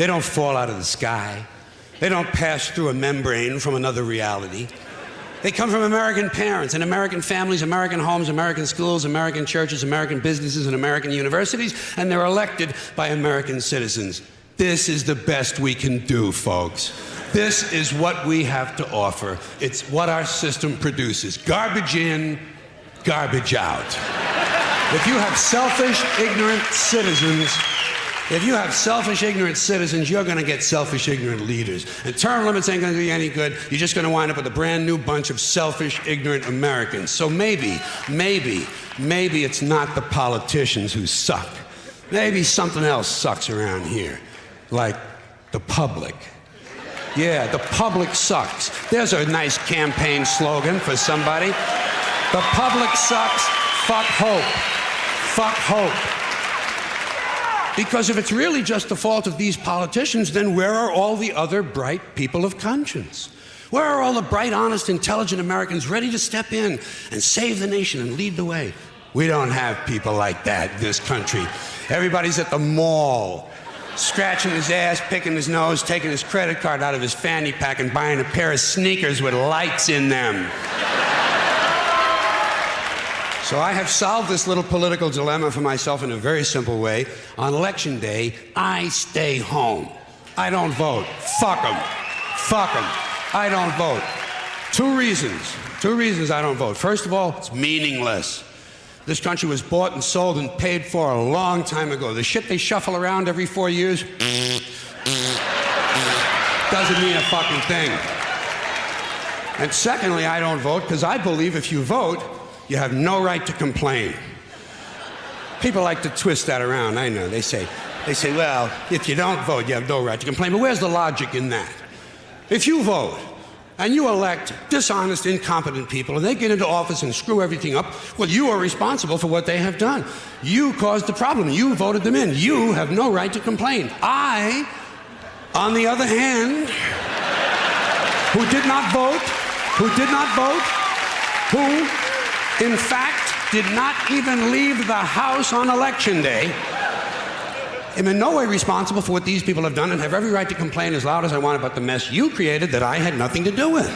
They don't fall out of the sky. They don't pass through a membrane from another reality. They come from American parents and American families, American homes, American schools, American churches, American businesses, and American universities, and they're elected by American citizens. This is the best we can do, folks. This is what we have to offer. It's what our system produces. Garbage in, garbage out. If you have selfish, ignorant citizens, you're going to get selfish, ignorant leaders. And term limits ain't going to do you any good. You're just going to wind up with a brand new bunch of selfish, ignorant Americans. So maybe it's not the politicians who suck. Maybe something else sucks around here, like the public. Yeah, the public sucks. There's a nice campaign slogan for somebody. The public sucks. Fuck hope. Fuck hope. Because if it's really just the fault of these politicians, then where are all the other bright people of conscience? Where are all the bright, honest, intelligent Americans ready to step in and save the nation and lead the way? We don't have people like that in this country. Everybody's at the mall, scratching his ass, picking his nose, taking his credit card out of his fanny pack and buying a pair of sneakers with lights in them. So I have solved this little political dilemma for myself in a very simple way. On election day, I stay home. I don't vote. Fuck them. Fuck them. I don't vote. Two reasons I don't vote. First of all, it's meaningless. This country was bought and sold and paid for a long time ago. The shit they shuffle around every 4 years doesn't mean a fucking thing. And secondly, I don't vote because I believe if you vote, you have no right to complain. People like to twist that around, I know. They say, well, if you don't vote, you have no right to complain. But where's the logic in that? If you vote and you elect dishonest, incompetent people and they get into office and screw everything up, well, you are responsible for what they have done. You caused the problem. You voted them in. You have no right to complain. I, on the other hand, who did not vote, who in fact did not even leave the house on election day, am in no way responsible for what these people have done and have every right to complain as loud as I want about the mess you created that I had nothing to do with.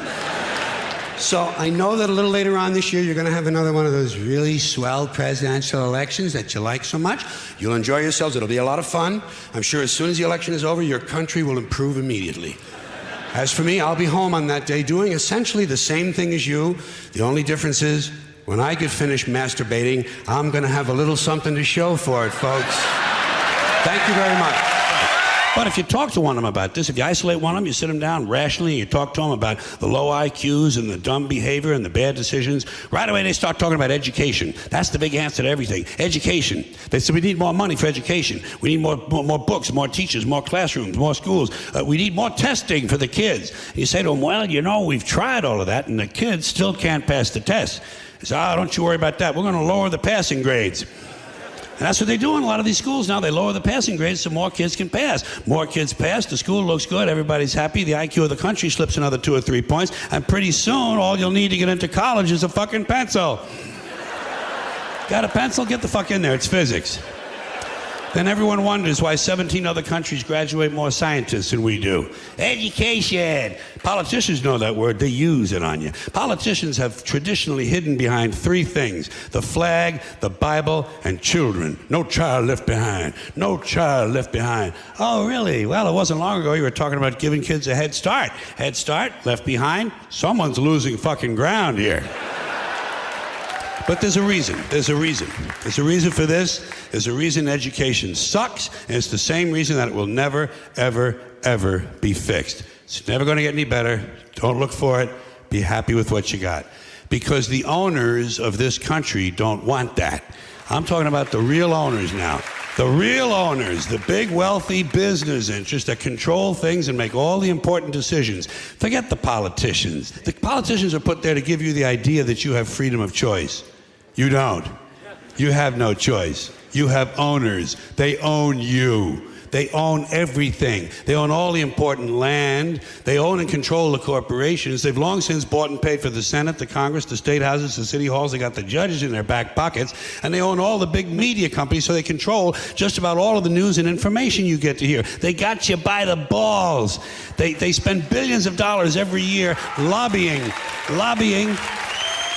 So I know that a little later on this year you're going to have another one of those really swell presidential elections that you like so much. You'll enjoy yourselves. It'll be a lot of fun. I'm sure as soon as the election is over, your country will improve immediately. As for me, I'll be home on that day doing essentially the same thing as you. The only difference is when I get finished masturbating, I'm going to have a little something to show for it, folks. Thank you very much. But if you talk to one of them about this, if you isolate one of them, you sit them down rationally, and you talk to them about the low IQs and the dumb behavior and the bad decisions, right away they start talking about education. That's the big answer to everything. Education. They say we need more money for education. We need more books, more teachers, more classrooms, more schools. We need more testing for the kids. And you say to them, well, you know, we've tried all of that, and the kids still can't pass the test. They say, don't you worry about that. We're going to lower the passing grades. And that's what they do in a lot of these schools now. They lower the passing grades so more kids can pass. More kids pass, the school looks good, everybody's happy, the IQ of the country slips another 2 or 3 points, and pretty soon all you'll need to get into college is a fucking pencil. Got a pencil? Get the fuck in there, it's physics. Then everyone wonders why 17 other countries graduate more scientists than we do. Education. Politicians know that word. They use it on you. Politicians have traditionally hidden behind 3 things: the flag, the Bible, and children. No child left behind. No child left behind. Oh, really? Well, it wasn't long ago you were talking about giving kids a head start. Head start, left behind. Someone's losing fucking ground here. But there's a reason. There's a reason for this. There's a reason education sucks, and it's the same reason that it will never, ever, ever be fixed. It's never going to get any better. Don't look for it. Be happy with what you got. Because the owners of this country don't want that. I'm talking about the real owners now. The real owners, the big wealthy business interests that control things and make all the important decisions. Forget the politicians. The politicians are put there to give you the idea that you have freedom of choice. You don't. You have no choice. You have owners. They own you. They own everything. They own all the important land. They own and control the corporations. They've long since bought and paid for the Senate, the Congress, the state houses, the city halls. They got the judges in their back pockets. And they own all the big media companies, so they control just about all of the news and information you get to hear. They got you by the balls. They spend billions of dollars every year lobbying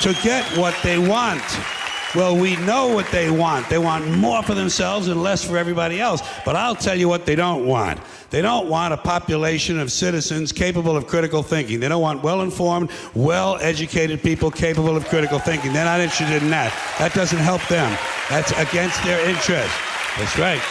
to get what they want. Well, we know what they want. They want more for themselves and less for everybody else. But I'll tell you what they don't want. They don't want a population of citizens capable of critical thinking. They don't want well-informed, well-educated people capable of critical thinking. They're not interested in that. That doesn't help them. That's against their interest. That's right.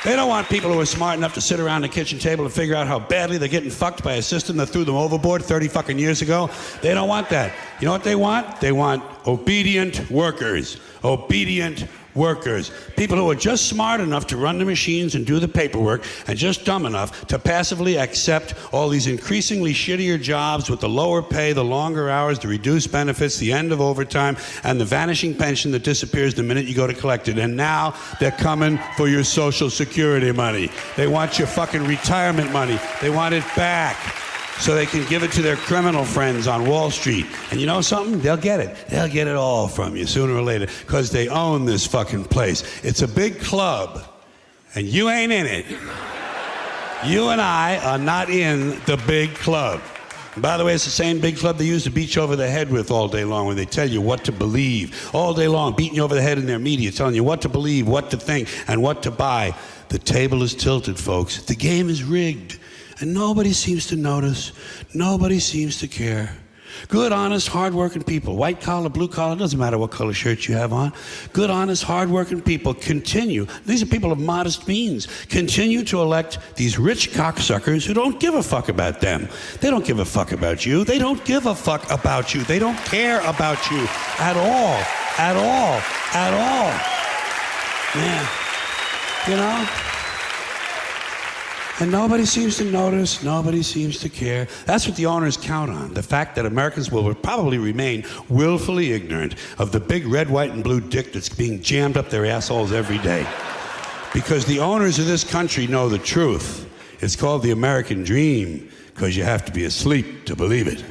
They don't want people who are smart enough to sit around the kitchen table and figure out how badly they're getting fucked by a system that threw them overboard 30 fucking years ago. They don't want that. You know what they want? They want obedient workers. Obedient workers. People who are just smart enough to run the machines and do the paperwork and just dumb enough to passively accept all these increasingly shittier jobs with the lower pay, the longer hours, the reduced benefits, the end of overtime, and the vanishing pension that disappears the minute you go to collect it. And now they're coming for your Social Security money. They want your fucking retirement money. They want it back, so they can give it to their criminal friends on Wall Street. And you know something? They'll get it. They'll get it all from you sooner or later, because they own this fucking place. It's a big club, and you ain't in it. You and I are not in the big club. And by the way, it's the same big club they use to beat you over the head with all day long when they tell you what to believe. All day long, beating you over the head in their media, telling you what to believe, what to think, and what to buy. The table is tilted, folks. The game is rigged. And nobody seems to notice. Nobody seems to care. Good, honest, hard-working people, white collar, blue collar, doesn't matter what color shirt you have on. Good, honest, hard-working people continue. These are people of modest means. Continue to elect these rich cocksuckers who don't give a fuck about them. They don't give a fuck about you. They don't give a fuck about you. They don't care about you at all. At all. At all. Man, you know? And nobody seems to notice, nobody seems to care. That's what the owners count on, the fact that Americans will probably remain willfully ignorant of the big red, white, and blue dick that's being jammed up their assholes every day. Because the owners of this country know the truth. It's called the American dream, because you have to be asleep to believe it.